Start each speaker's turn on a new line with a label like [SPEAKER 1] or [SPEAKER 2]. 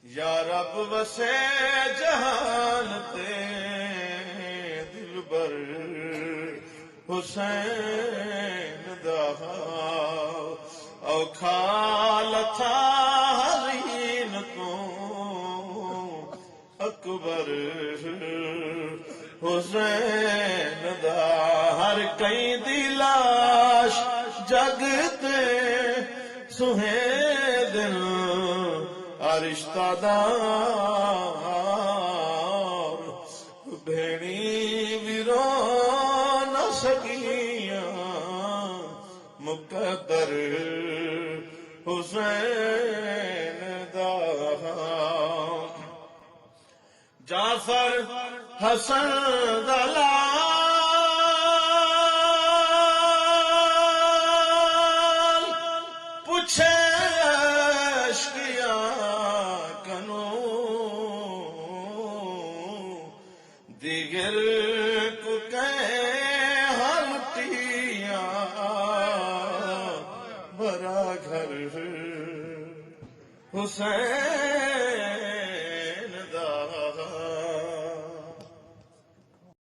[SPEAKER 1] یا رب وسے جہان تے دلبر حسین دا اوکھا لتھا حرین تو اکبر حسین دا ہر کئی دی لاش جگتے سہے دل رشتہ دار بھیڑی بھی رو نہ سکیاں مقدر حسین دا جعفر حسن دا لال پوچھے دیگر کو ہلٹیاں بڑا گھر حسین